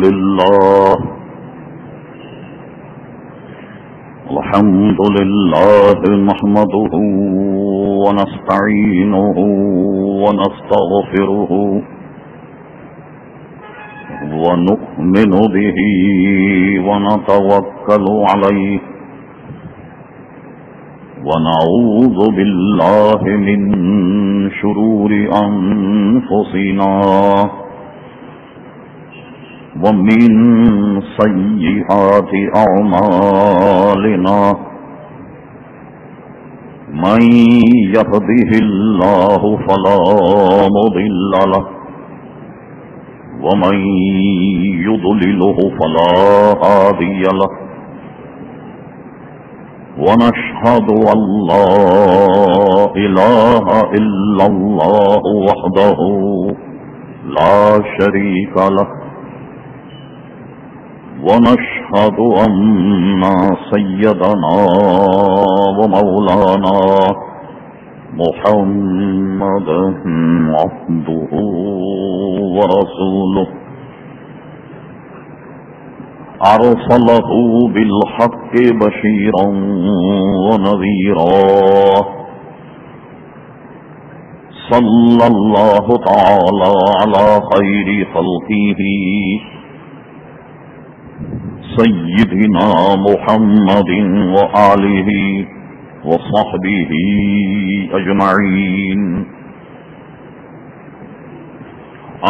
لله الحمد لله نحمده ونستعينه ونستغفره ونؤمن به ونتوكل عليه ونعوذ بالله من شرور أنفسنا ومن سيئات أعمالنا من يهده الله فلا مضل له ومن يضلله فلا هادي له ونشهد أن لا إله إلا الله وحده لا شريك له ونشهد أن سيدنا ومولانا محمدا عبده ورسوله أرسله بالحق بشيرا ونذيرا صلى الله تعالى على خير خلقه سيدنا محمد وآله وصحبه أجمعين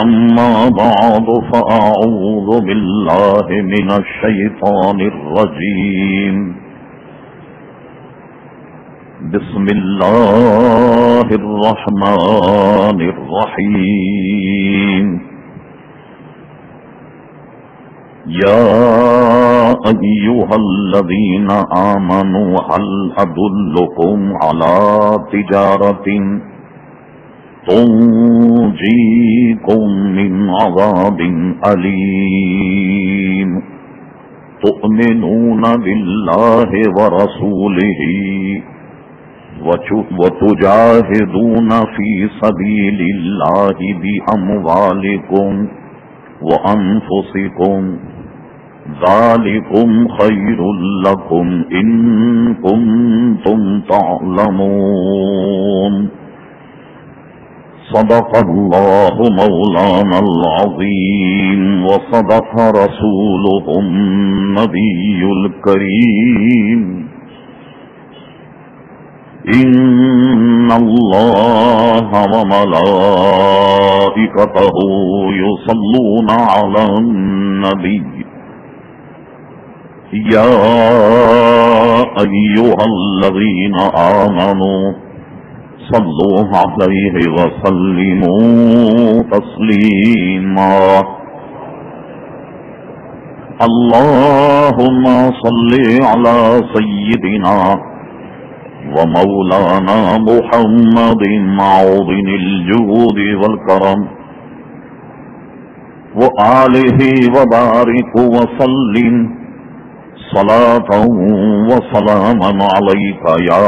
أما بعد فأعوذ بالله من الشيطان الرجيم بسم الله الرحمن الرحيم يا أيها الذين آمنوا هل أدلكم على تجارة تنجيكم من عذاب أليم تؤمنون بالله ورسوله وتجاهدون في سبيل الله بأموالكم وأنفسكم ذلكم خير لكم إن كنتم تعلمون صدق الله مولانا العظيم وصدق رسوله النبي الكريم إن الله وملائكته يصلون على النبي يا أيها الذين آمنوا صلوا عليه وسلموا تسليما اللهم صل على سيدنا ومولانا محمد معظم الجود والكرم وآله وبارك وسلم صلاة وسلاما عليك يا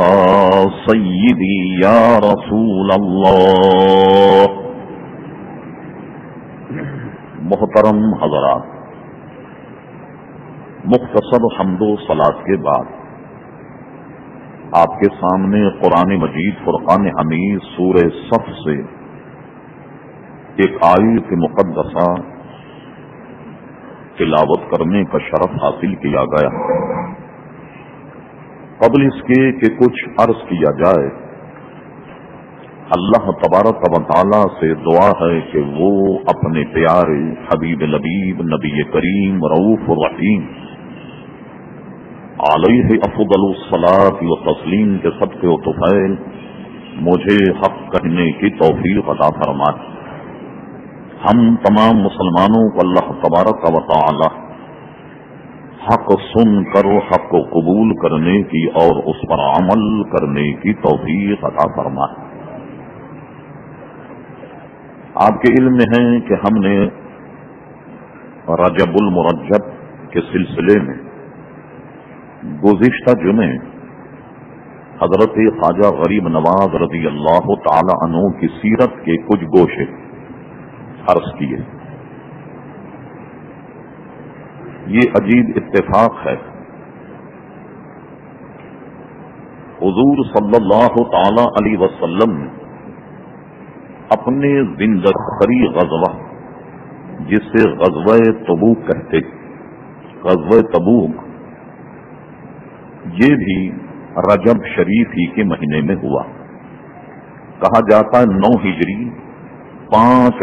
سيدي يا رسول الله. محترم حضرات، مختصر حمد و صلاۃ کے بعد آپ کے سامنے قرآن مجید فرقان حمید سورہ صف سے ایک آیت مقدسہ تلاوت کرنے کا شرف حاصل کیا گیا. قبل اس کے کہ کچھ عرض کیا جائے، اللہ تبارک و تعالی سے دعا ہے کہ وہ اپنے پیارے حبیب لبیب نبی کریم رؤوف الرحیم علیہ افضل الصلاۃ و تسلیم کے صدقے و طفیل مجھے حق کہنے کی توفیق عطا فرمائے. ہم تمام مسلمانوں کو اللہ تبارک و تعالی حق سن کر حق کو قبول کرنے کی اور اس پر عمل کرنے کی توفیق عطا فرمائے. آپ کے علم میں ہے کہ ہم نے رجب المرجب کے سلسلے میں گزشتہ جمعے حضرت خواجہ غریب نواز رضی اللہ تعالی عنہ کی سیرت کے کچھ گوشے عرض کیے. یہ عجیب اتفاق ہے، حضور صلی اللہ تعالی علیہ وسلم اپنے زندگی غزوہ جسے غزوہ تبوک کہتے، غزوہ تبوک یہ بھی رجب شریف ہی کے مہینے میں ہوا۔ کہا جاتا ہے 9 ہجری 5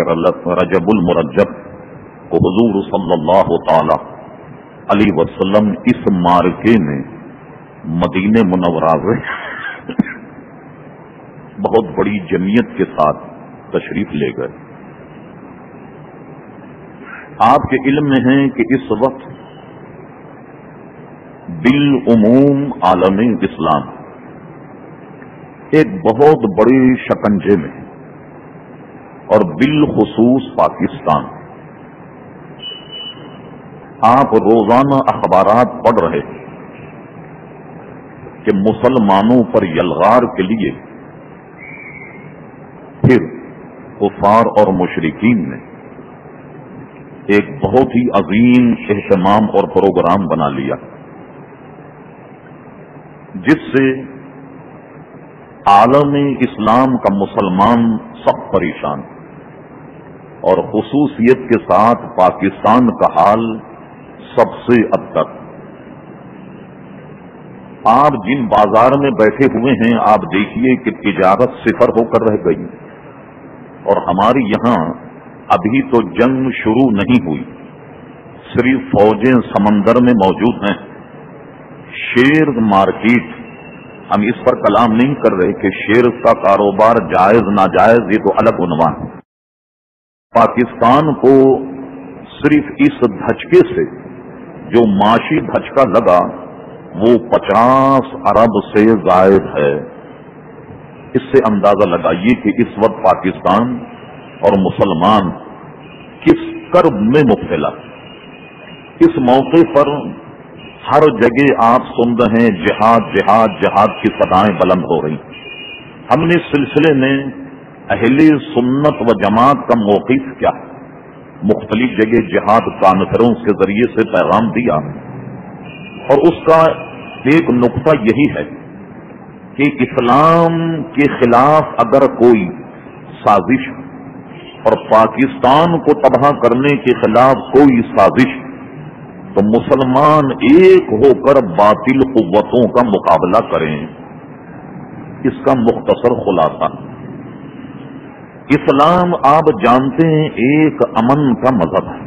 رجب المرجب کو حضور صلی اللہ تعالی علیہ وسلم اس مارکے میں مدینہ منورہ میں بہت بڑی جمعیت کے ساتھ تشریف لے گئے۔ آپ کے علم میں ہے کہ اس وقت بالعموم عالم اسلام ایک بہت بڑے شکنجے میں، اور بالخصوص پاکستان آپ روزانہ اخبارات پڑھ رہے ہیں کہ مسلمانوں پر یلغار کے لیے پھر کفار اور مشرکین نے ایک بہت ہی عظیم اہتمام اور پروگرام بنا لیا، جس سے عالم اسلام کا مسلمان سب پریشان، اور خصوصیت کے ساتھ پاکستان کا حال سب سے ابتر۔ آپ جن بازار میں بیٹھے ہوئے ہیں آپ دیکھیے کہ تجارت صفر ہو کر رہ گئی، اور ہماری یہاں ابھی تو جنگ شروع نہیں ہوئی، صرف فوجیں سمندر میں موجود ہیں۔ شیئر مارکیٹ، ہم اس پر کلام نہیں کر رہے کہ شیئر کا کاروبار جائز ناجائز، یہ تو الگ عنوان ہے۔ پاکستان کو صرف اس دھچکے سے جو معاشی دھچکا لگا وہ 50 ارب سے زائد ہے۔ اس سے اندازہ لگائیے کہ اس وقت پاکستان اور مسلمان کس کرب میں مبتلا۔ اس موقع پر ہر جگہ آپ سن رہے ہیں جہاد جہاد جہاد کی صدائیں بلند ہو رہی۔ ہم نے اس سلسلے میں اہل سنت و جماعت کا موقف کیا ہے، مختلف جگہ جہاد کانفرنس کے ذریعے سے پیغام دیا، اور اس کا ایک نقطہ یہی ہے کہ اسلام کے خلاف اگر کوئی سازش اور پاکستان کو تباہ کرنے کے خلاف کوئی سازش، تو مسلمان ایک ہو کر باطل قوتوں کا مقابلہ کریں۔ اس کا مختصر خلاصہ، اسلام آپ جانتے ہیں ایک امن کا مذہب ہے،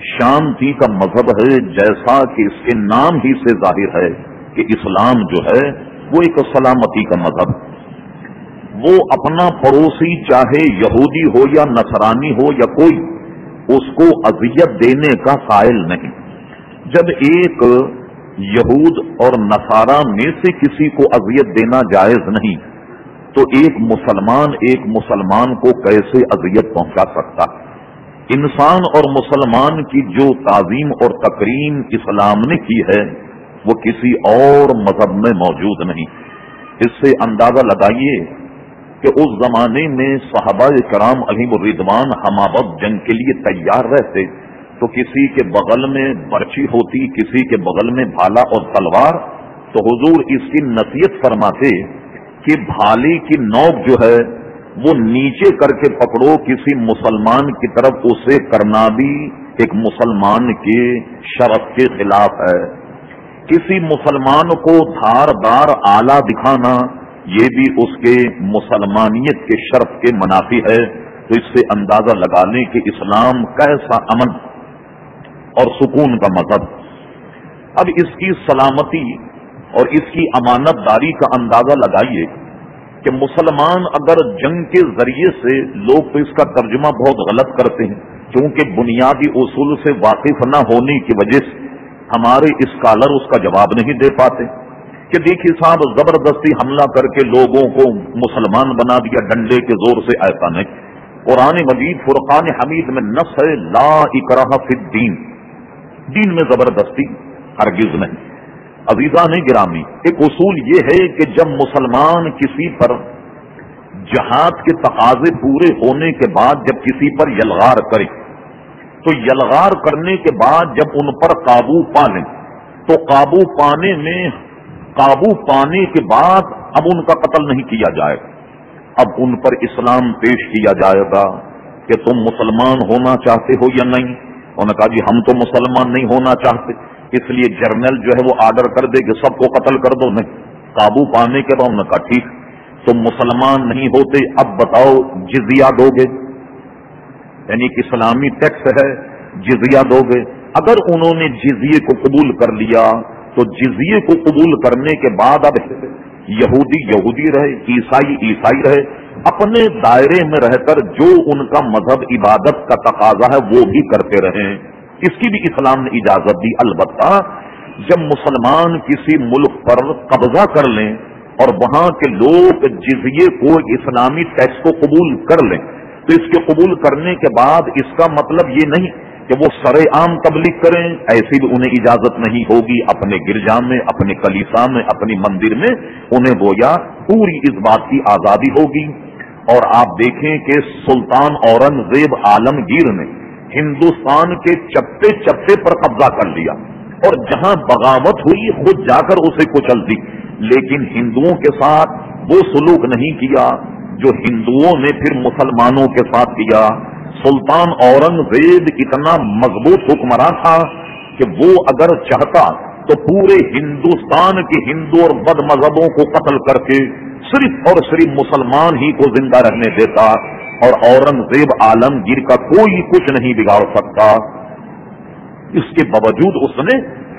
شانتی کا مذہب ہے، جیسا کہ اس کے نام ہی سے ظاہر ہے کہ اسلام جو ہے وہ ایک سلامتی کا مذہب ہے۔ وہ اپنا پڑوسی چاہے یہودی ہو یا نصرانی ہو یا کوئی، اس کو اذیت دینے کا قائل نہیں۔ جب ایک یہود اور نصارہ میں سے کسی کو اذیت دینا جائز نہیں، تو ایک مسلمان کو کیسے اذیت پہنچا سکتا؟ انسان اور مسلمان کی جو تعظیم اور تکریم اسلام نے کی ہے وہ کسی اور مذہب میں موجود نہیں۔ اس سے اندازہ لگائیے کہ اس زمانے میں صحابہ کرام علیہم الرضوان ہمابد جنگ کے لیے تیار رہتے، تو کسی کے بغل میں برچی ہوتی، کسی کے بغل میں بھالا اور تلوار، تو حضور اس کی نصیحت فرماتے کہ بھالے کی نوک جو ہے وہ نیچے کر کے پکڑو، کسی مسلمان کی طرف اسے کرنا بھی ایک مسلمان کے شرف کے خلاف ہے۔ کسی مسلمان کو دھار دار آلہ دکھانا یہ بھی اس کے مسلمانیت کے شرف کے منافی ہے۔ تو اس سے اندازہ لگا لیں کہ اسلام کیسا امن اور سکون کا مذہب۔ اب اس کی سلامتی اور اس کی امانت داری کا اندازہ لگائیے کہ مسلمان اگر جنگ کے ذریعے سے، لوگ تو اس کا ترجمہ بہت غلط کرتے ہیں کیونکہ بنیادی اصول سے واقف نہ ہونے کی وجہ سے ہمارے اسکالر اس کا جواب نہیں دے پاتے کہ دیکھیے صاحب زبردستی حملہ کر کے لوگوں کو مسلمان بنا دیا ڈنڈے کے زور سے، ایسا نہیں۔ قرآن مجید فرقان حمید میں نص ہے لا اکراہ فی الدین، دین میں زبردستی ہرگز نہیں۔ عزیزان گرامی، ایک اصول یہ ہے کہ جب مسلمان کسی پر جہاد کے تقاضے پورے ہونے کے بعد جب کسی پر یلغار کرے تو یلغار کرنے کے بعد جب ان پر قابو پا لیں تو قابو پانے کے بعد اب ان کا قتل نہیں کیا جائے، اب ان پر اسلام پیش کیا جائے گا کہ تم مسلمان ہونا چاہتے ہو یا نہیں. انہوں نے کہا جی ہم تو مسلمان نہیں ہونا چاہتے، اس لیے جرنل جو ہے وہ آرڈر کر دے کہ سب کو قتل کر دو. نہیں، قابو پانے کے بعد انہوں نے کہا ٹھیک تم مسلمان نہیں ہوتے، اب بتاؤ جزیہ دو گے، یعنی کہ اسلامی ٹیکس ہے جزیہ دو گے. اگر انہوں نے جزیے کو قبول کر لیا تو جزیے کو قبول کرنے کے بعد اب یہودی یہودی رہے، عیسائی عیسائی رہے، اپنے دائرے میں رہ کر جو ان کا مذہب عبادت کا تقاضا ہے وہ بھی کرتے رہیں. اس کی بھی اسلام نے اجازت دی. البتہ جب مسلمان کسی ملک پر قبضہ کر لیں اور وہاں کے لوگ جزیے کو اسلامی ٹیکس کو قبول کر لیں تو اس کے قبول کرنے کے بعد اس کا مطلب یہ نہیں کہ وہ سرے عام تبلیغ کریں، ایسی بھی انہیں اجازت نہیں ہوگی. اپنے گرجا میں، اپنے کلیسا میں، اپنی مندر میں انہیں گویا پوری اس بات کی آزادی ہوگی. اور آپ دیکھیں کہ سلطان اورنگزیب عالمگیر نے ہندوستان کے چپے چپے پر قبضہ کر لیا اور جہاں بغاوت ہوئی خود جا کر اسے کچل دی، لیکن ہندوؤں کے ساتھ وہ سلوک نہیں کیا جو ہندوؤں نے پھر مسلمانوں کے ساتھ کیا. سلطان اورنگزیب اتنا مضبوط حکمراں تھا کہ وہ اگر چاہتا تو پورے ہندوستان کے ہندو اور بد مذہبوں کو قتل کر کے صرف اور صرف مسلمان ہی کو زندہ رہنے دیتا، اور اورنگزیب عالمگیر کا کوئی کچھ نہیں بگاڑ سکتا. اس کے باوجود اس نے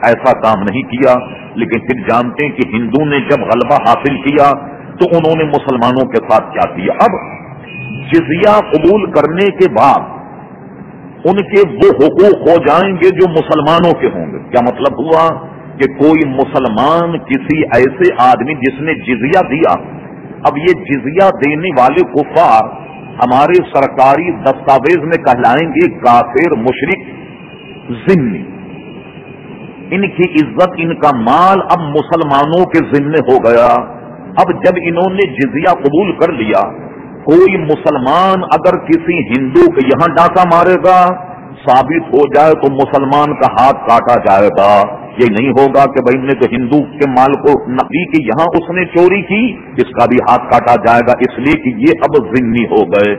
ایسا کام نہیں کیا. لیکن پھر جانتے ہیں کہ ہندو نے جب غلبہ حاصل کیا تو انہوں نے مسلمانوں کے ساتھ کیا کیا. اب جزیہ قبول کرنے کے بعد ان کے وہ حقوق ہو جائیں گے جو مسلمانوں کے ہوں گے. کیا مطلب ہوا کہ کوئی مسلمان کسی ایسے آدمی جس نے جزیہ دیا، اب یہ جزیہ دینے والے کفار ہمارے سرکاری دستاویز میں کہلائیں گے کافر، مشرک، ذمہ. ان کی عزت، ان کا مال اب مسلمانوں کے ذمہ ہو گیا. اب جب انہوں نے جزیہ قبول کر لیا، کوئی مسلمان اگر کسی ہندو کے یہاں ڈاکہ مارے گا، ثابت ہو جائے تو مسلمان کا ہاتھ کاٹا جائے گا. یہ نہیں ہوگا کہ بھائی نے تو ہندو کے مال کو نقی کی، یہاں اس نے چوری کی، اس کا بھی ہاتھ کاٹا جائے گا، اس لیے کہ یہ اب ذمہ ہو گئے.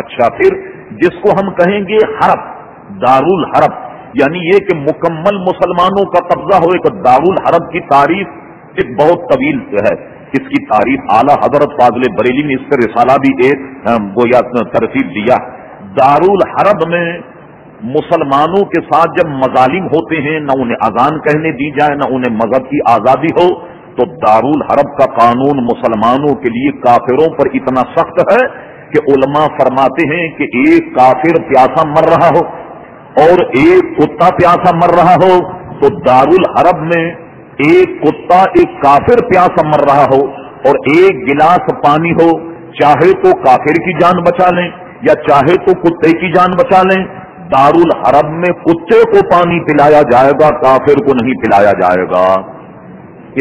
اچھا، پھر جس کو ہم کہیں گے حرب، دارالحرب، یعنی یہ کہ مکمل مسلمانوں کا قبضہ ہو. ایک دارالحرب کی تعریف ایک بہت طویل ہے، اس کی تعریف اعلیٰ حضرت فاضل بریلی نے اس سے رسالہ بھی ایک گویا ترتیب دیا. دارالحرب میں مسلمانوں کے ساتھ جب مظالم ہوتے ہیں، نہ انہیں اذان کہنے دی جائے، نہ انہیں مذہب کی آزادی ہو، تو دارالحرب کا قانون مسلمانوں کے لیے کافروں پر اتنا سخت ہے کہ علماء فرماتے ہیں کہ ایک کافر پیاسا مر رہا ہو اور ایک کتا پیاسا مر رہا ہو تو دارالحرب میں ایک کتا ایک کافر پیاسا مر رہا ہو اور ایک گلاس پانی ہو، چاہے تو کافر کی جان بچا لیں یا چاہے تو کتے کی جان بچا لیں، دارالحرب میں کتے کو پانی پلایا جائے گا، کافر کو نہیں پلایا جائے گا.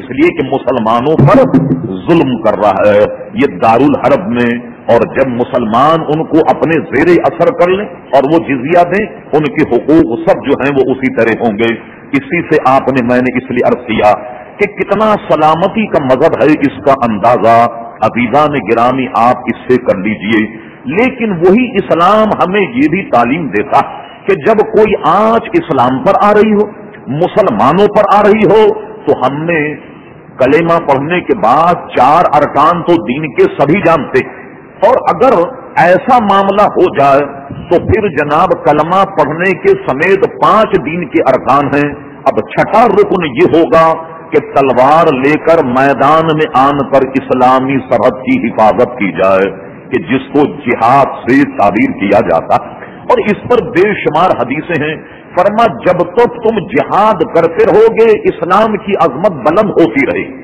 اس لیے کہ مسلمانوں پر ظلم کر رہا ہے یہ دارالحرب میں. اور جب مسلمان ان کو اپنے زیر اثر کر لیں اور وہ جزیہ دیں، ان کے حقوق سب جو ہیں وہ اسی طرح ہوں گے. اسی سے میں نے اس لیے عرض کیا کہ کتنا سلامتی کا مذہب ہے، اس کا اندازہ عزیزان گرامی آپ اس سے کر لیجئے. لیکن وہی اسلام ہمیں یہ بھی تعلیم دیتا کہ جب کوئی آنچ اسلام پر آ رہی ہو، مسلمانوں پر آ رہی ہو، تو ہم نے کلمہ پڑھنے کے بعد 4 ارکان تو دین کے سبھی جانتے، اور اگر ایسا معاملہ ہو جائے تو پھر جناب کلمہ پڑھنے کے سمیت 5 دین کے ارکان ہیں. اب 6واں رکن یہ ہوگا کہ تلوار لے کر میدان میں آن کر اسلامی سرحد کی حفاظت کی جائے، کہ جس کو جہاد سے تعبیر کیا جاتا. اور اس پر بے شمار حدیثیں ہیں. فرما جب تک تم جہاد کرتے رہو گے اسلام کی عظمت بلند ہوتی رہے گی.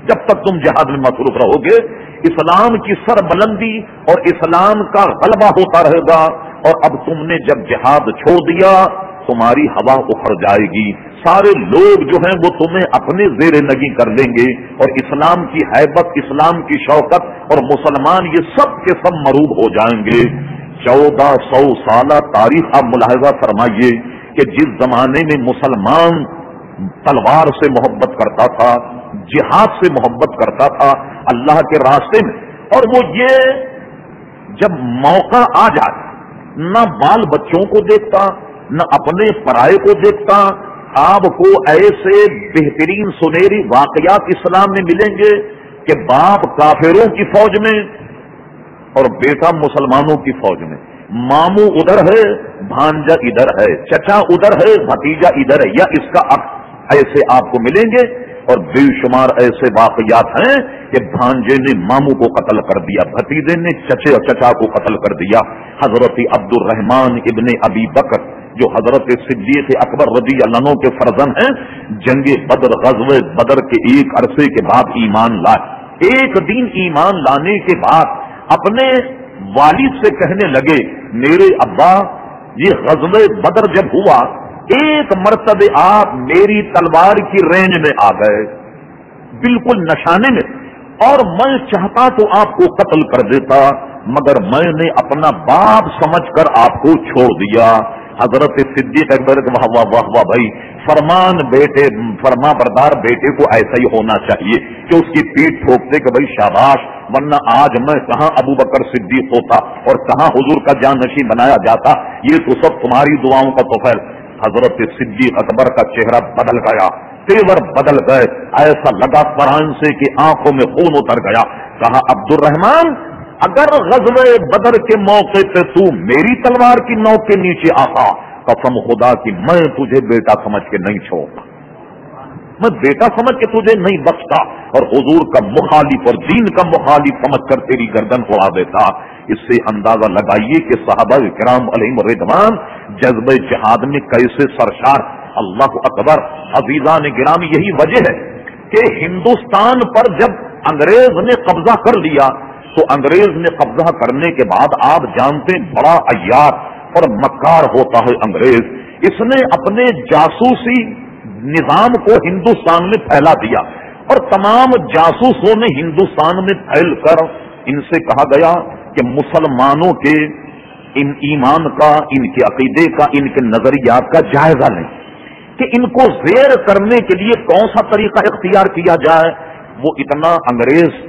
جب تک تم جہاد میں مصروف رہو گے اسلام کی سر بلندی اور اسلام کا غلبہ ہوتا رہے گا. اور اب تم نے جب جہاد چھوڑ دیا تمہاری ہوا اکھڑ جائے گی، سارے لوگ جو ہیں وہ تمہیں اپنے زیر نگی کر لیں گے، اور اسلام کی ہیبت، اسلام کی شوکت اور مسلمان یہ سب کے سب مروب ہو جائیں گے. 1400 سالہ تاریخ آپ ملاحظہ فرمائیے کہ جس زمانے میں مسلمان تلوار سے محبت کرتا تھا، جہاد سے محبت کرتا تھا اللہ کے راستے میں، اور وہ یہ جب موقع آ جائے نہ بال بچوں کو دیکھتا نہ اپنے پرائے کو دیکھتا، آپ کو ایسے بہترین سنہری واقعات اسلام میں ملیں گے کہ باپ کافروں کی فوج میں اور بیٹا مسلمانوں کی فوج میں، ماموں ادھر ہے بھانجا ادھر ہے، چچا ادھر ہے بھتیجا ادھر ہے، یا اس کا ایسے آپ کو ملیں گے۔ اور بے شمار ایسے واقعات ہیں کہ بھانجے نے ماموں کو قتل کر دیا، بھتیجے نے چچے اور چچا کو قتل کر دیا۔ حضرت عبد الرحمن ابن ابی بکر جو حضرت صدیق اکبر رضی اللہ عنہ کے فرزند ہیں، جنگ بدر غزوہ بدر کے ایک عرصے کے بعد ایمان لائے۔ ایک دن ایمان لانے کے بعد اپنے والد سے کہنے لگے، میرے ابا یہ غزوہ بدر جب ہوا ایک مرتبہ آپ میری تلوار کی رینج میں آ گئے، بالکل نشانے میں، اور میں چاہتا تو آپ کو قتل کر دیتا، مگر میں نے اپنا باپ سمجھ کر آپ کو چھوڑ دیا۔ حضرت صدیق اکبر واہ واہ واہ واہ بھائی، فرما بردار بیٹے کو ایسا ہی ہونا چاہیے کہ اس کی پیٹھ ٹھوکتے کہ بھائی شاباش، ورنہ آج میں کہاں ابو بکر صدیق ہوتا اور کہاں حضور کا جانشین بنایا جاتا، یہ تو سب تمہاری دعاؤں کا توفیل۔ حضرت صدیق اکبر کا چہرہ بدل گیا، تیور بدل گئے، ایسا لگا قرآن سے کہ آنکھوں میں خون اتر گیا۔ کہا عبد الرحمن، اگر غزوہ بدر کے موقع پہ تو میری تلوار کی نوک کے نیچے آتا، قسم خدا کی میں تجھے بیٹا سمجھ کے نہیں چھوڑتا، میں بیٹا سمجھ کے تجھے نہیں بخشتا، اور حضور کا مخالف اور دین کا مخالف سمجھ کر تیری گردن اڑا دیتا۔ اس سے اندازہ لگائیے کہ صحابہ کرام علیہم رضوان جذبہ جہاد میں کیسے سرشار۔ اللہ اکبر، عزیزان گرامی، یہی وجہ ہے کہ ہندوستان پر جب انگریز نے قبضہ کر لیا تو انگریز نے قبضہ کرنے کے بعد آپ جانتے ہیں بڑا عیار اور مکار ہوتا ہے انگریز، اس نے اپنے جاسوسی نظام کو ہندوستان میں پھیلا دیا، اور تمام جاسوسوں نے ہندوستان میں پھیل کر ان سے کہا گیا کہ مسلمانوں کے ان ایمان کا، ان کے عقیدے کا، ان کے نظریات کا جائزہ لیں کہ ان کو زیر کرنے کے لیے کون سا طریقہ اختیار کیا جائے۔ وہ اتنا انگریز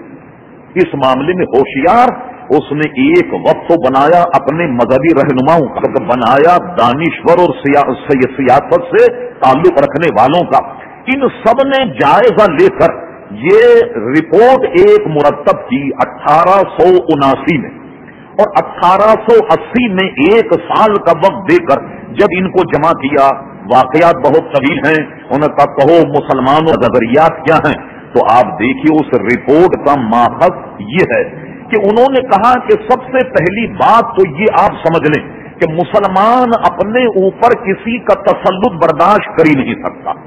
اس معاملے میں ہوشیار، اس نے ایک وقت بنایا اپنے مذہبی رہنماؤں کا، بنایا دانشور اور سیاست سے تعلق رکھنے والوں کا، ان سب نے جائزہ لے کر یہ رپورٹ ایک مرتب کی 1879 میں، اور 1880 میں ایک سال کا وقت دے کر جب ان کو جمع کیا، واقعات بہت طویل ہیں، انہوں نے کہو مسلمانوں نظریات کیا ہیں، تو آپ دیکھیے اس رپورٹ کا ماخذ یہ ہے کہ انہوں نے کہا کہ سب سے پہلی بات تو یہ آپ سمجھ لیں کہ مسلمان اپنے اوپر کسی کا تسلط برداشت کر ہی نہیں سکتا،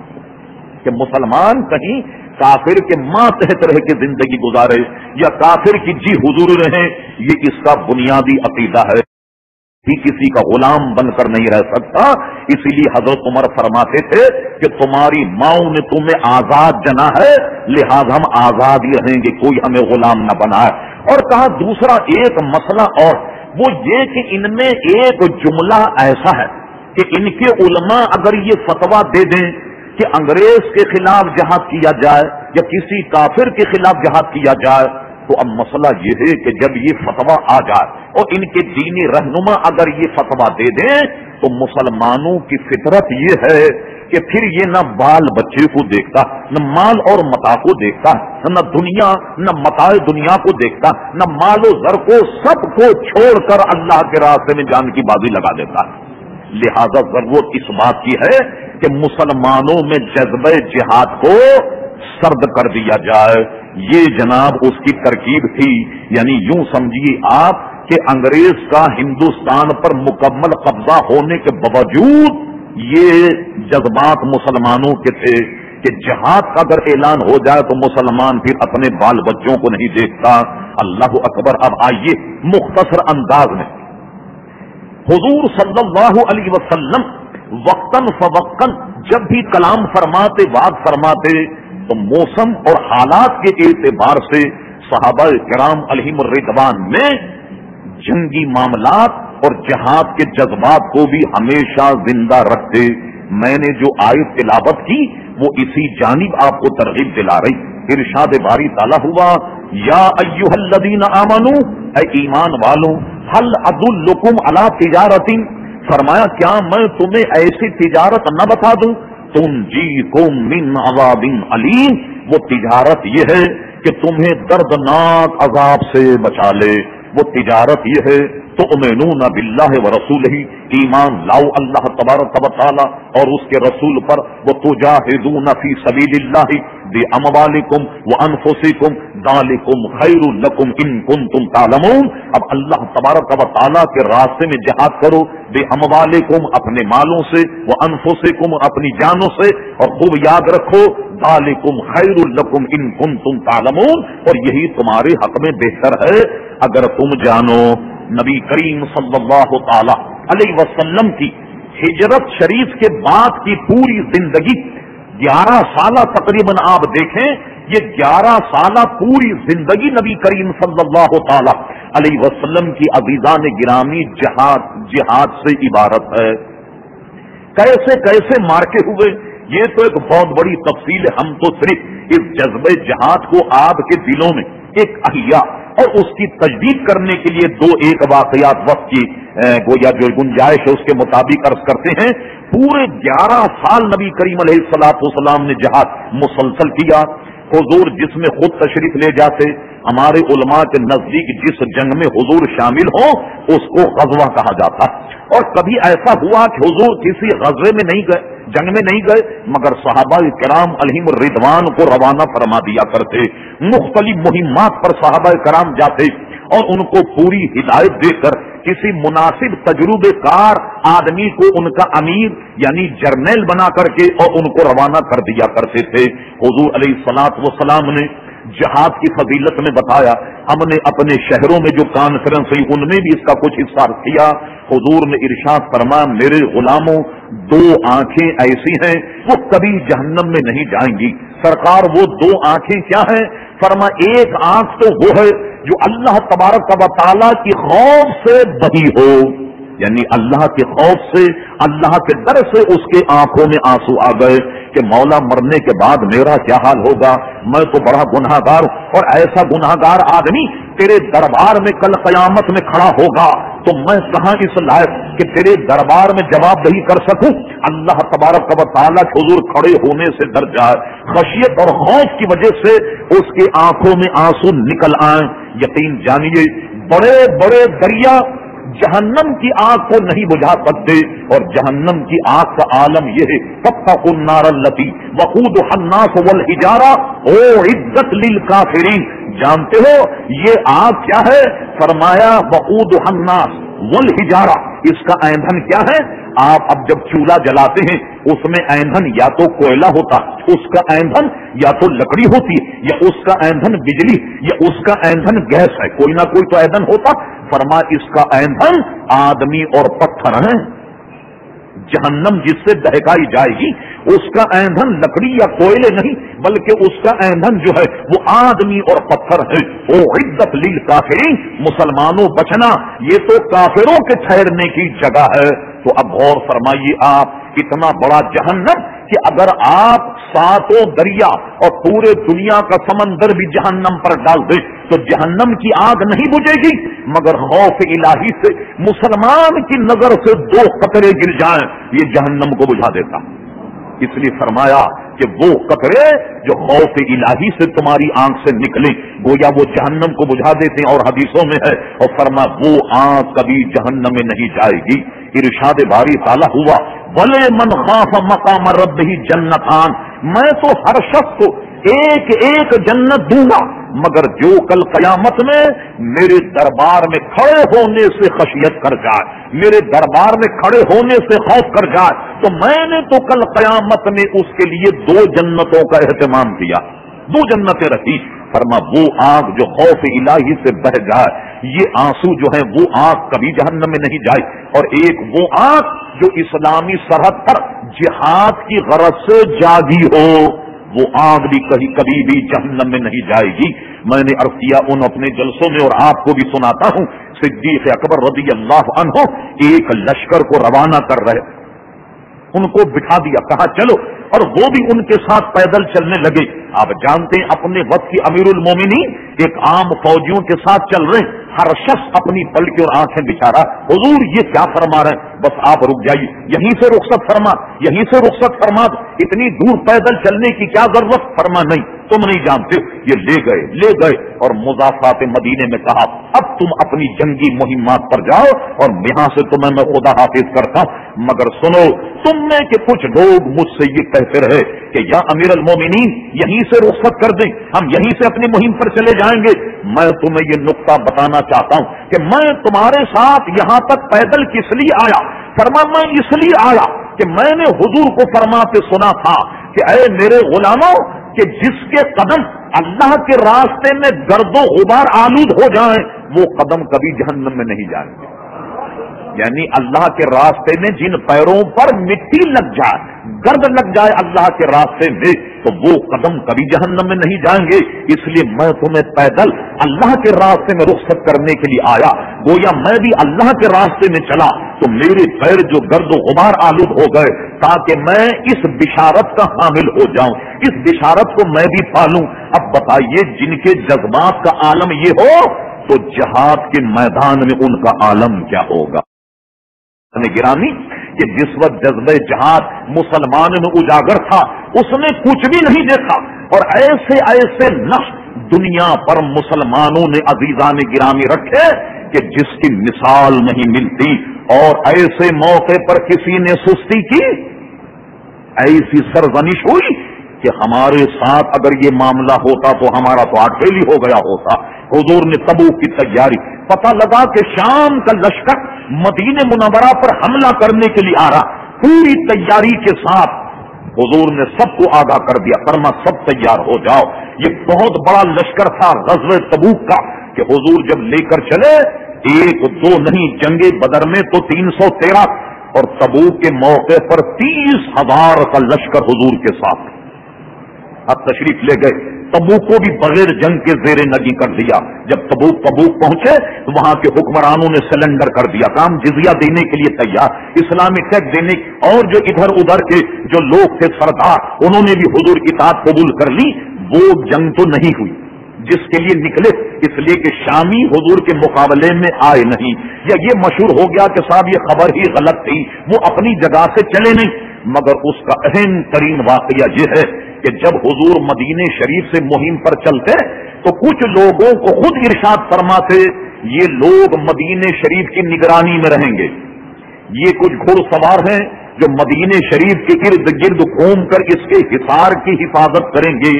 کہ مسلمان کہیں کافر کے ماتحت رہ کے زندگی گزارے یا کافر کی جی حضور رہیں، یہ اس کا بنیادی عقیدہ ہے، ہی کسی کا غلام بن کر نہیں رہ سکتا۔ اسی لیے حضرت عمر فرماتے تھے کہ تمہاری ماؤں نے تمہیں آزاد جنا ہے، لہذا ہم آزاد ہی رہیں گے، کوئی ہمیں غلام نہ بنائے۔ اور کہا دوسرا ایک مسئلہ اور وہ یہ کہ ان میں ایک جملہ ایسا ہے کہ ان کے علماء اگر یہ فتویٰ دے دیں کہ انگریز کے خلاف جہاد کیا جائے یا کسی کافر کے خلاف جہاد کیا جائے، تو اب مسئلہ یہ ہے کہ جب یہ فتویٰ آ جائے اور ان کے دینی رہنما اگر یہ فتویٰ دے دیں تو مسلمانوں کی فطرت یہ ہے کہ پھر یہ نہ بال بچے کو دیکھتا، نہ مال اور متاع کو دیکھتا، نہ دنیا نہ متاع دنیا کو دیکھتا، نہ مال و زر کو، سب کو چھوڑ کر اللہ کے راستے میں جان کی بازی لگا دیتا ہے۔ لہذا ضرورت اس بات کی ہے کہ مسلمانوں میں جذبہ جہاد کو سرد کر دیا جائے۔ یہ جناب اس کی ترکیب تھی، یعنی یوں سمجھیے آپ کہ انگریز کا ہندوستان پر مکمل قبضہ ہونے کے باوجود یہ جذبات مسلمانوں کے تھے کہ جہاد کا اگر اعلان ہو جائے تو مسلمان پھر اپنے بال بچوں کو نہیں دیکھتا۔ اللہ اکبر۔ اب آئیے مختصر انداز میں حضور صلی اللہ علیہ وسلم وقتاً فوقتاً جب بھی کلام فرماتے، بات فرماتے، تو موسم اور حالات کے اعتبار سے صحابہ کرام علیہم الرضوان میں جنگی معاملات اور جہاد کے جذبات کو بھی ہمیشہ زندہ رکھتے. میں نے جو آیت تلاوت کی وہ اسی جانب آپ کو ترغیب دلا رہی. ارشاد باری تعالیٰ ہوا یا ایھا الذین آمنو، اے ایمان والوں، هل ادلکم علی تجارت، فرمایا کیا میں تمہیں ایسی تجارت نہ بتا دوں تنجیکم من عذاب علیم، وہ تجارت یہ ہے کہ تمہیں دردناک عذاب سے بچا لے. وہ تجارت یہ ہے تؤمنون باللہ ورسولہ، ایمان لاؤ اللہ تبارک و تعالی اور اس کے رسول پر. وتجاہدون فی سبیل اللہ باموالکم وانفسکم ذالکم خیر لکم ان کنتم تعلمون. اب اللہ تبارک و تعالی کے راستے میں جہاد کرو، باموالکم اپنے مالوں سے، وانفسکم اپنی جانوں سے، اور خوب یاد رکھو ذالکم خیر لکم ان کنتم تعلمون، اور یہی تمہارے حق میں بہتر ہے اگر تم جانو. نبی کریم صلی اللہ تعالی علیہ وسلم کی ہجرت شریف کے بعد کی پوری زندگی 11 سالہ تقریباً آپ دیکھیں، یہ 11 سالہ پوری زندگی نبی کریم صلی اللہ تعالی علیہ وسلم کی عزیزان گرامی جہاد سے عبارت ہے. کیسے کیسے مارکے ہوئے یہ تو ایک بہت بڑی تفصیل ہے. ہم تو صرف اس جذبہ جہاد کو آپ کے دلوں میں ایک احیا اور اس کی تجدید کرنے کے لیے 2-1 واقعات وقت کی گویا جو گنجائش ہے اس کے مطابق عرض کرتے ہیں. پورے 11 سال نبی کریم علیہ الصلوۃ والسلام نے جہاد مسلسل کیا. حضور جس میں خود تشریف لے جاتے، ہمارے علماء کے نزدیک جس جنگ میں حضور شامل ہو اس کو غزوہ کہا جاتا. اور کبھی ایسا ہوا کہ حضور کسی غزوے میں نہیں گئے، جنگ میں نہیں گئے، مگر صحابہ کرام علیہم الرضوان کو روانہ فرما دیا کرتے. مختلف مہمات پر صحابہ کرام جاتے اور ان کو پوری ہدایت دے کر کسی مناسب تجربے کار آدمی کو ان کا امیر یعنی جرنیل بنا کر کے اور ان کو روانہ کر دیا کرتے تھے. حضور علیہ الصلوۃ والسلام نے جہاد کی فضیلت میں بتایا. ہم نے اپنے شہروں میں جو کانفرنس ہوئی ان میں بھی اس کا کچھ حصہ کیا. حضور نے ارشاد فرمایا میرے غلاموں 2 آنکھیں ایسی ہیں وہ کبھی جہنم میں نہیں جائیں گی. سرکار وہ 2 آنکھیں کیا ہیں؟ فرمایا ایک آنکھ تو وہ ہے جو اللہ تبارک و تعالیٰ کی خوف سے بہی ہو، یعنی اللہ کے خوف سے، اللہ کے ڈر سے اس کے آنکھوں میں آنسو آ گئے کہ مولا مرنے کے بعد میرا کیا حال ہوگا، میں تو بڑا گناہگار ہوں، اور ایسا گناہگار آدمی تیرے دربار میں کل قیامت میں کھڑا ہوگا تو میں کہاں اس لائق کہ تیرے دربار میں جواب نہیں کر سکوں. اللہ تبارک و تعالیٰ کے حضور کھڑے ہونے سے ڈر جائے، خشیت اور خوف کی وجہ سے اس کے آنکھوں میں آنسو نکل آئیں. یقین جانیے بڑے بڑے دریا جہنم کی آگ کو نہیں بجھا سکتے، اور جہنم کی آگ کا عالم یہ ہے فاتقوا النار التی وقودها الناس والحجارہ اعدت للکافرین. جانتے ہو یہ آگ کیا ہے؟ فرمایا وقودها الناس والحجارہ، اس کا ایندھن کیا ہے؟ آپ اب جب چولہا جلاتے ہیں اس میں ایندھن یا تو کوئلہ ہوتا، اس کا ایندھن یا تو لکڑی ہوتی ہے، یا اس کا ایندھن بجلی، یا اس کا ایندھن گیس ہے، کوئی نہ کوئی تو ایندھن ہوتا. فرما اس کا ایندھن آدمی اور پتھر ہیں. جہنم جس سے دہکائی جائے گی اس کا ایندھن لکڑی یا کوئلے نہیں بلکہ اس کا ایندھن جو ہے وہ آدمی اور پتھر ہے. او عدت للکافرین، مسلمانوں بچنا، یہ تو کافروں کے ٹھہرنے کی جگہ ہے. تو اب غور فرمائیے آپ اتنا بڑا جہنم کہ اگر آپ 7 دریا اور پورے دنیا کا سمندر بھی جہنم پر ڈال دیں تو جہنم کی آگ نہیں بجھے گی، مگر خوف الہی سے مسلمان کی نظر سے 2 قطرے گر جائیں یہ جہنم کو بجھا دیتا. اس لیے فرمایا کہ وہ قطرے جو خوف الہی سے تمہاری آنکھ سے نکلیں گویا وہ جہنم کو بجھا دیتے ہیں. اور حدیثوں میں ہے اور فرما وہ آنکھ کبھی جہنم میں نہیں جائے گی. ارشاد باری تعالیٰ ہوا وَلَا مَنْ خَافَ مَقَامَ رَبِّهِ جَنَّتَانِ، میں تو ہر شخص کو ایک ایک جنت دوں گا مگر جو کل قیامت میں میرے دربار میں کھڑے ہونے سے خشیت کر جائے، میرے دربار میں کھڑے ہونے سے خوف کر جائے تو میں نے تو کل قیامت میں اس کے لیے 2 جنتوں کا اہتمام کیا، 2 جنتیں رکھی. فرما وہ آگ جو خوف الہی سے بہ جائے، یہ آنسو جو ہیں وہ آگ کبھی جہنم میں نہیں جائے. اور ایک وہ آگ جو اسلامی سرحد پر جہاد کی غرض سے جاگی ہو، وہ آگ بھی کبھی بھی جہنم میں نہیں جائے گی. میں نے عرض کیا ان اپنے جلسوں میں اور آپ کو بھی سناتا ہوں، صدیق اکبر رضی اللہ عنہ ایک لشکر کو روانہ کر رہے، ان کو بٹھا دیا، کہا چلو، اور وہ بھی ان کے ساتھ پیدل چلنے لگے۔ آپ جانتے ہیں اپنے وقت کی امیر المومنین ایک عام فوجیوں کے ساتھ چل رہے ہیں، ہر شخص اپنی پلکیں اور آنکھیں بچھا رہا، حضور یہ کیا فرما رہے ہیں، بس آپ رک جائیے، یہیں سے رخصت فرما، یہیں سے رخصت فرما، اتنی دور پیدل چلنے کی کیا ضرورت، فرما نہیں تم نہیں جانتے۔ یہ لے گئے اور مضافات مدینے میں کہا اب تم اپنی جنگی مہمات پر جاؤ اور یہاں سے تمہیں میں خدا حافظ کرتا ہوں، مگر سنو تم میں کہ کچھ لوگ مجھ سے یہ کہتے رہے کہ یا امیر المومنین یہیں سے رخصت کر دیں، ہم یہیں سے اپنی مہم پر چلے جائیں گے۔ میں تمہیں یہ نقطہ بتانا چاہتا ہوں کہ میں تمہارے ساتھ یہاں تک پیدل کس لیے آیا، فرما میں اس لیے آیا کہ میں نے حضور کو فرماتے سنا تھا کہ اے میرے غلاموں، کہ جس کے قدم اللہ کے راستے میں گرد و غبار آلود ہو جائیں وہ قدم کبھی جہنم میں نہیں جائیں گے۔ یعنی اللہ کے راستے میں جن پیروں پر مٹی لگ جائے، گرد لگ جائے اللہ کے راستے میں، تو وہ قدم کبھی جہنم میں نہیں جائیں گے۔ اس لیے میں تمہیں پیدل اللہ کے راستے میں رخصت کرنے کے لیے آیا، گویا میں بھی اللہ کے راستے میں چلا تو میرے پیر جو گرد و غبار آلود ہو گئے تاکہ میں اس بشارت کا حامل ہو جاؤں، اس بشارت کو میں بھی پالوں۔ اب بتائیے جن کے جذبات کا عالم یہ ہو تو جہاد کے میدان میں ان کا عالم کیا ہوگا۔ گرامی کہ جس وقت جذبہ جہاد مسلمان میں اجاگر تھا اس نے کچھ بھی نہیں دیکھا، اور ایسے ایسے نقش دنیا پر مسلمانوں نے عزیزان گرامی رکھے کہ جس کی مثال نہیں ملتی، اور ایسے موقع پر کسی نے سستی کی، ایسی سرزنش ہوئی کہ ہمارے ساتھ اگر یہ معاملہ ہوتا تو ہمارا تو اٹھیلی ہو گیا ہوتا۔ حضور نے تبوک کی تیاری، پتہ لگا کہ شام کا لشکر مدینہ منورہ پر حملہ کرنے کے لیے آ رہا، پوری تیاری کے ساتھ حضور نے سب کو آگاہ کر دیا، فرما سب تیار ہو جاؤ۔ یہ بہت بڑا لشکر تھا غزوہ تبوک کا کہ حضور جب لے کر چلے، ایک دو نہیں، جنگ بدر میں تو 313 اور تبوک کے موقع پر 30,000 کا لشکر حضور کے ساتھ اب تشریف لے گئے۔ تبوک کو بھی بغیر جنگ کے زیر نگی کر دیا۔ جب تبوک پہنچے تو وہاں کے حکمرانوں نے سلنڈر کر دیا، کام جزیہ دینے کے لیے تیار، اسلامی ٹیکس دینے، اور جو ادھر ادھر کے جو لوگ تھے سردار انہوں نے بھی حضور کی اطاعت قبول کر لی۔ وہ جنگ تو نہیں ہوئی جس کے لیے نکلے، اس لیے کہ شامی حضور کے مقابلے میں آئے نہیں، یا یہ مشہور ہو گیا کہ صاحب یہ خبر ہی غلط تھی، وہ اپنی جگہ سے چلے نہیں۔ مگر اس کا اہم ترین واقعہ یہ ہے کہ جب حضور مدینہ شریف سے مہم پر چلتے تو کچھ لوگوں کو خود ارشاد فرماتے یہ لوگ مدینہ شریف کی نگرانی میں رہیں گے، یہ کچھ گھڑ سوار ہیں جو مدینہ شریف کے ارد گرد گھوم کر اس کے حصار کی حفاظت کریں گے،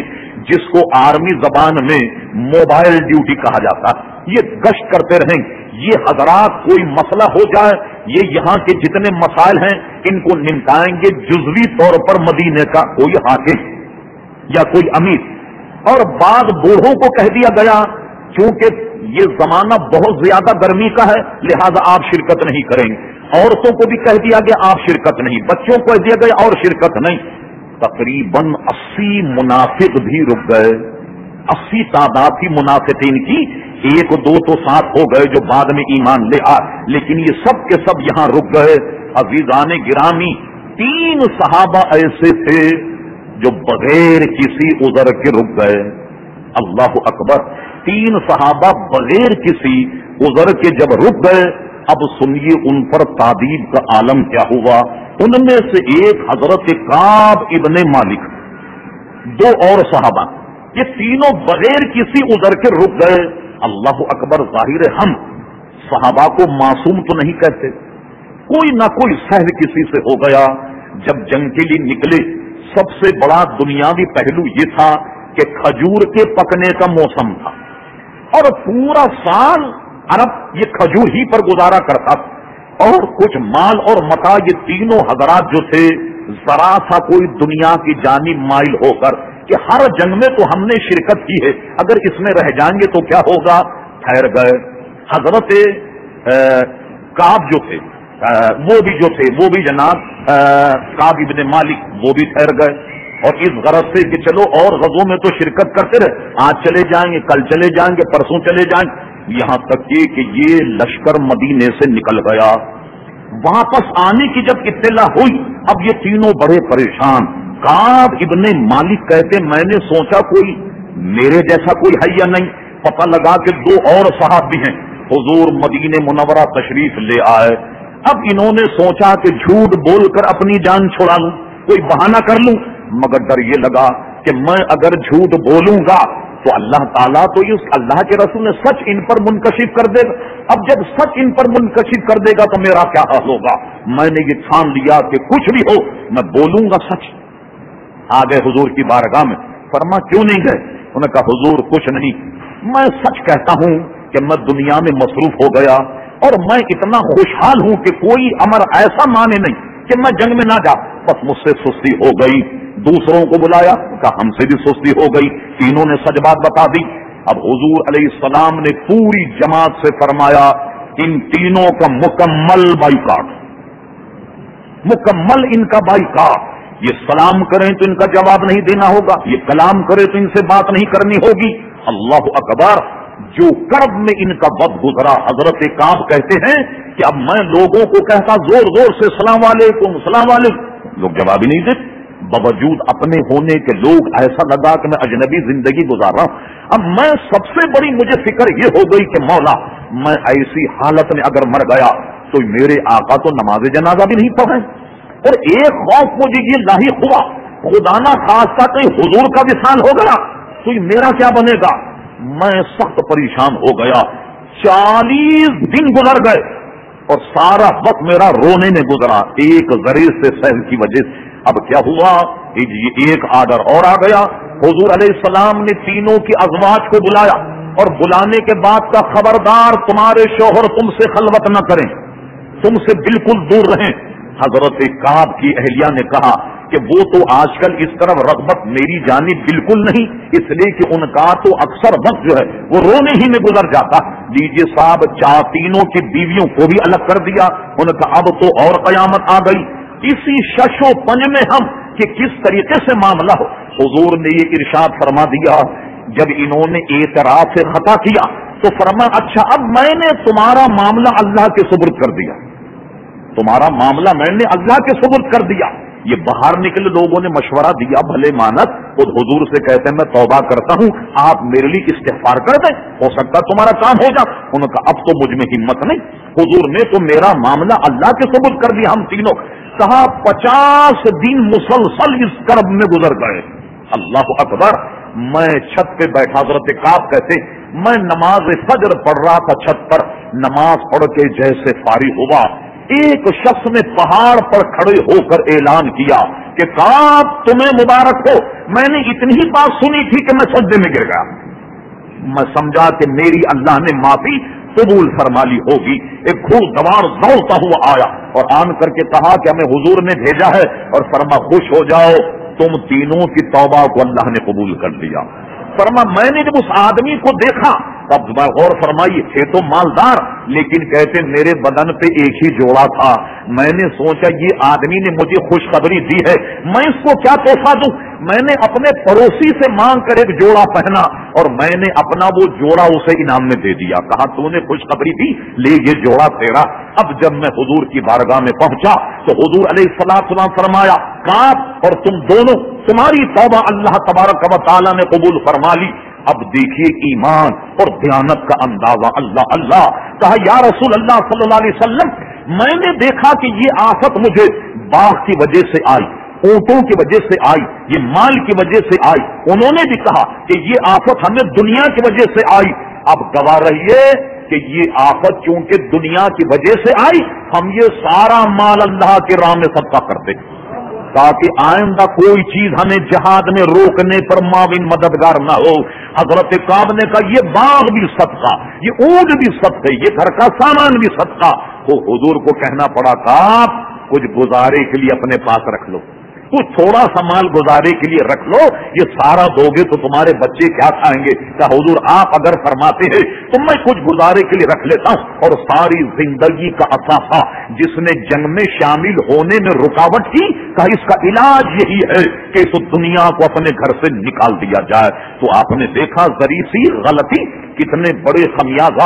جس کو آرمی زبان میں موبائل ڈیوٹی کہا جاتا، یہ گشت کرتے رہیں گے۔ یہ حضرات کوئی مسئلہ ہو جائے، یہ یہاں کے جتنے مسائل ہیں ان کو نمٹائیں گے جزوی طور پر مدینے کا کوئی حاکم یا کوئی امیر۔ اور بعض بوڑھوں کو کہہ دیا گیا چونکہ یہ زمانہ بہت زیادہ گرمی کا ہے لہذا آپ شرکت نہیں کریں گے، عورتوں کو بھی کہہ دیا گیا آپ شرکت نہیں، بچوں کو کہہ دیا گیا اور شرکت نہیں۔ تقریباً 80 منافق بھی رک گئے، 80 تعداد تھی منافقین کی، ایک دو تو ساتھ ہو گئے جو بعد میں ایمان لے آئے، لیکن یہ سب کے سب یہاں رک گئے۔ عزیزان گرامی 3 صحابہ ایسے تھے جو بغیر کسی عذر کے رک گئے، اللہ اکبر، 3 صحابہ بغیر کسی عذر کے جب رک گئے۔ اب سنیے ان پر تعذیب کا عالم کیا ہوا۔ ان میں سے ایک حضرت کعب ابن مالک، 2 اور صحابہ، یہ تینوں بغیر کسی عذر کے رک گئے۔ اللہ اکبر، ظاہر ہم صحابہ کو معصوم تو نہیں کہتے، کوئی نہ کوئی سہو کسی سے ہو گیا۔ جب جنگ کے لیے نکلے سب سے بڑا دنیاوی پہلو یہ تھا کہ کھجور کے پکنے کا موسم تھا اور پورا سال عرب یہ کھجور ہی پر گزارا کرتا تھا، اور کچھ مال اور متاع یہ تینوں حضرات جو تھے ذرا سا کوئی دنیا کی جانب مائل ہو کر کہ ہر جنگ میں تو ہم نے شرکت کی ہے، اگر اس میں رہ جائیں گے تو کیا ہوگا، ٹھہر گئے۔ حضرت کعب جو تھے وہ بھی جناب کعب ابن مالک وہ بھی ٹھہر گئے، اور اس غرض سے کہ چلو اور غزوں میں تو شرکت کرتے رہے، آج چلے جائیں گے، کل چلے جائیں گے، پرسوں چلے جائیں گے، یہاں تک کہ یہ لشکر مدینے سے نکل گیا. واپس آنے کی جب اطلاع ہوئی اب یہ تینوں بڑے پریشان. کعب ابن مالک کہتے میں نے سوچا کوئی میرے جیسا کوئی ہے یا نہیں. پتہ لگا کہ 2 اور صحابی ہیں. حضور مدینے منورہ تشریف لے آئے. اب انہوں نے سوچا کہ جھوٹ بول کر اپنی جان چھڑا لوں, کوئی بہانہ کر لوں, مگر ڈر یہ لگا کہ میں اگر جھوٹ بولوں گا تو اللہ تعالیٰ تو یہ اللہ کے رسول نے سچ ان پر منکشف کر دے گا. اب جب سچ ان پر منکشف کر دے گا تو میرا کیا حال ہوگا. میں نے یہ ٹھان لیا کہ کچھ بھی ہو میں بولوں گا سچ. آ گئے حضور کی بارگاہ میں. فرما کیوں نہیں گئے؟ انہوں نے کہا حضور کچھ نہیں, میں سچ کہتا ہوں کہ میں دنیا میں مصروف ہو گیا اور میں اتنا خوشحال ہوں کہ کوئی امر ایسا مانے نہیں کہ میں جنگ میں نہ جا. بس مجھ سے سستی ہو گئی. دوسروں کو بلایا, کہا ہم سے بھی سستی ہو گئی. تینوں نے سچ بات بتا دی. اب حضور علیہ السلام نے پوری جماعت سے فرمایا ان تینوں کا مکمل بائیکاٹ, مکمل ان کا بائیکاٹ. یہ سلام کریں تو ان کا جواب نہیں دینا ہوگا, یہ کلام کرے تو ان سے بات نہیں کرنی ہوگی. اللہ اکبر. جو کرب میں ان کا وقت گزرا, حضرت کعب کہتے ہیں کہ اب میں لوگوں کو کہتا زور زور سے سلام علیکم سلام علیکم, لوگ جواب ہی نہیں دیتے. باوجود اپنے ہونے کے لوگ ایسا لگا کہ میں اجنبی زندگی گزار رہا ہوں. اب میں سب سے بڑی مجھے فکر یہ ہو گئی کہ مولا میں ایسی حالت میں اگر مر گیا تو میرے آقا تو نماز جنازہ بھی نہیں پڑھیں. اور ایک خوف مجھے یہ لاحق ہوا, خدا نہ خواستہ کہیں حضور کا وصال ہو گیا تو میرا کیا بنے گا. میں سخت پریشان ہو گیا. 40 دن گزر گئے اور سارا وقت میرا رونے میں گزرا ایک ذریعے سے سہل کی وجہ سے. اب کیا ہوا, ایک آرڈر اور آ گیا. حضور علیہ السلام نے تینوں کی ازواج کو بلایا اور بلانے کے بعد کا خبردار تمہارے شوہر تم سے خلوت نہ کریں, تم سے بالکل دور رہیں. حضرت کعب کی اہلیہ نے کہا کہ وہ تو آج کل اس طرف رغبت میری جانب بالکل نہیں, اس لیے کہ ان کا تو اکثر وقت جو ہے وہ رونے ہی میں گزر جاتا. لیجیے صاحب, تینوں کی بیویوں کو بھی الگ کر دیا. ان کا اب تو اور قیامت آ گئی. اسی شش و پنج میں ہم کہ کس طریقے سے معاملہ ہو. حضور نے یہ ارشاد فرما دیا جب انہوں نے اعتراف سے خطا کیا تو فرما اچھا اب میں نے تمہارا معاملہ اللہ کے سپرد کر دیا, تمہارا معاملہ میں نے اللہ کے سپرد کر دیا. یہ باہر نکلے لوگوں نے مشورہ دیا بھلے مانت, خود حضور سے کہتے ہیں میں توبہ کرتا ہوں آپ میرے لیے استغفار کر دیں, ہو سکتا تمہارا کام ہو جا. انہوں نے کہا اب تو مجھ میں ہمت نہیں, حضور نے تو میرا معاملہ اللہ کے سپرد کر دیا. ہم تینوں کہا 50 دن مسلسل اس کرب میں گزر گئے. اللہ اکبر. میں چھت پہ بیٹھا, حضرت کعب کہتے میں نماز فجر پڑھ رہا تھا چھت پر. نماز پڑھ کے جیسے فارغ ہوا ایک شخص نے پہاڑ پر کھڑے ہو کر اعلان کیا کہ کعب تمہیں مبارک ہو, میں نے اتنی ہی بات سنی تھی کہ میں سجدے میں گر گیا. میں سمجھا کہ میری اللہ نے معافی قبول فرما لی ہوگی. ایک گھوڑسوار دوڑتا ہوا آیا اور آن کر کے کہا کہ ہمیں حضور نے بھیجا ہے اور فرما خوش ہو جاؤ تم تینوں کی توبہ کو اللہ نے قبول کر لیا. فرما میں نے جب اس آدمی کو دیکھا تب غور فرمائیے تھے تو مالدار لیکن کہتے میرے بدن پہ ایک ہی جوڑا تھا. میں نے سوچا یہ آدمی نے مجھے خوشخبری دی ہے, میں اس کو کیا تحفہ دوں. میں نے اپنے پڑوسی سے مانگ کر ایک جوڑا پہنا اور میں نے اپنا وہ جوڑا اسے انعام میں دے دیا. کہا تو نے خوشخبری دی, لے یہ جوڑا تیرا. اب جب میں حضور کی بارگاہ میں پہنچا تو حضور علیہ السلام فرمایا کعب اور تم دونوں تمہاری توبہ اللہ تبارک و تعالی نے قبول فرما لی. اب دیکھیے ایمان اور دیانت کا اندازہ. اللہ اللہ. کہا یا رسول اللہ صلی اللہ علیہ وسلم میں نے دیکھا کہ یہ آفت مجھے باغ کی وجہ سے آئی, اونٹوں کی وجہ سے آئی, یہ مال کی وجہ سے آئی. انہوں نے بھی کہا کہ یہ آفت ہمیں دنیا کی وجہ سے آئی. اب گواہ رہیے کہ یہ آفت چونکہ دنیا کی وجہ سے آئی ہم یہ سارا مال اللہ کے راہ میں صدقہ کرتے تاکہ آئندہ کوئی چیز ہمیں جہاد میں روکنے پر معاون مددگار نہ ہو. حضرت کعب نے کہا یہ باغ بھی صدقہ, یہ اونٹ بھی صدقہ, یہ گھر کا سامان بھی صدقہ. تو حضور کو کہنا پڑا کعب کچھ گزارے کے لیے اپنے پاس رکھ لو, کچھ تھوڑا سا مال گزارے کے لیے رکھ لو, یہ سارا دو گے تو تمہارے بچے کیا کھائیں گے. کہا حضور آپ اگر فرماتے ہیں تو میں کچھ گزارے کے لیے رکھ لیتا ہوں. اور ساری زندگی کا اثاثہ جس نے جنگ میں شامل ہونے میں رکاوٹ کی, کہا اس کا علاج یہی ہے کہ اس دنیا کو اپنے گھر سے نکال دیا جائے. تو آپ نے دیکھا ذری سی غلطی کتنے بڑے خمیازہ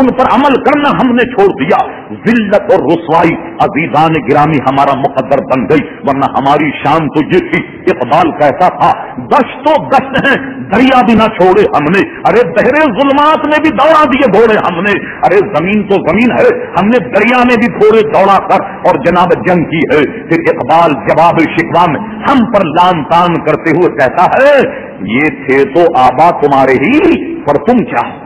ان پر عمل کرنا ہم نے چھوڑ دیا. ذلت اور رسوائی عزیزان گرامی ہمارا مقدر بن گئی، ورنہ ہماری شان تو یہ تھی. اقبال کہتا تھا دشت و دشت ہیں دریا بھی نہ چھوڑے ہم نے، ارے بحر ظلمات میں بھی دوڑا دیے گھوڑے ہم نے، ارے زمین تو زمین ہے ہم نے دریا میں بھی گھوڑے دوڑا کر اور جناب جنگ کی ہے. پھر اقبال جواب شکوہ میں ہم پر لان تان کرتے ہوئے کہتا ہے یہ تھے تو آبا تمہارے ہی پر تم کیا ہو.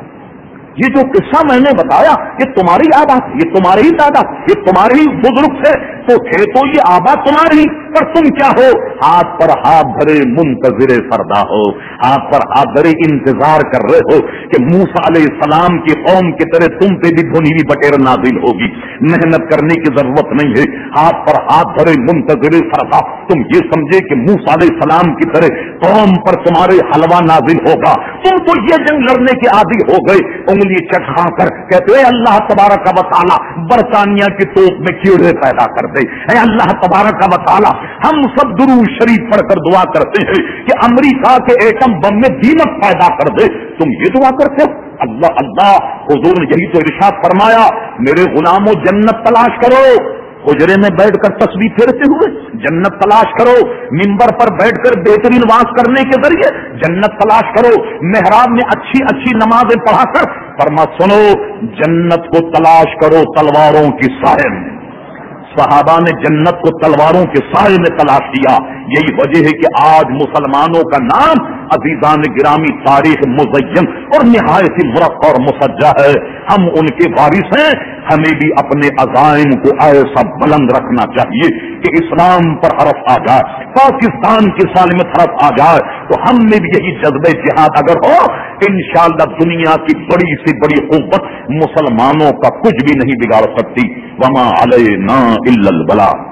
یہ جو قصہ میں نے بتایا یہ تمہاری آبا، یہ تمہارے ہی دادا، یہ تمہارے ہی بزرگ تھے، تو تھے تو یہ آبا تمہاری پر تم کیا ہو. ہاتھ پر ہاتھ دھرے منتظر فردا ہو، ہاتھ پر ہاتھ دھرے انتظار کر رہے ہو کہ موسیٰ علیہ السلام کی قوم کی طرح تم پہ بھی دھنی ہوئی بٹیر نازل ہوگی. محنت کرنے کی ضرورت نہیں ہے. ہاتھ پر ہاتھ دھرے منتظر فردا، تم یہ سمجھے کہ موسیٰ علیہ السلام کی طرح قوم پر تمہارے حلوہ نازل ہوگا. تم تو یہ جنگ لڑنے کے عادی ہو گئے. انگلی چٹکا کر کہتے ہیں اللہ تبارک و تعالی برطانیہ کی توپ میں کیڑے پیدا کر دے. اے اللہ تبارک و تعالی ہم سب درود شریف پڑھ کر دعا کرتے ہیں کہ امریکہ کے ایٹم بم میں دیمک پیدا کر دے. تم یہ دعا کرتے ہو. اللہ اللہ، حضور نے یہی تو ارشاد فرمایا میرے غلاموں جنت تلاش کرو. حجرے میں بیٹھ کر تسبیح پھیرتے ہوئے جنت تلاش کرو، منبر پر بیٹھ کر بہترین واز کرنے کے ذریعے جنت تلاش کرو، محراب میں اچھی اچھی نمازیں پڑھا کر فرما سنو جنت کو تلاش کرو تلواروں کی سائے میں. صحابہ نے جنت کو تلواروں کے سائے میں تلاش کیا. یہی وجہ ہے کہ آج مسلمانوں کا نام عزیزان گرامی تاریخ مزین اور نہایت مرق اور مسجع ہے. ہم ان کے وارث ہیں. ہمیں بھی اپنے عزائم کو ایسا بلند رکھنا چاہیے کہ اسلام پر حرف آ جائے، پاکستان کی سالمیت حرف آ جائے تو ہم میں بھی یہی جذبہ جہاد اگر ہو انشاءاللہ دنیا کی بڑی سے بڑی قوت مسلمانوں کا کچھ بھی نہیں بگاڑ سکتی. وما علینا الا البلاغ.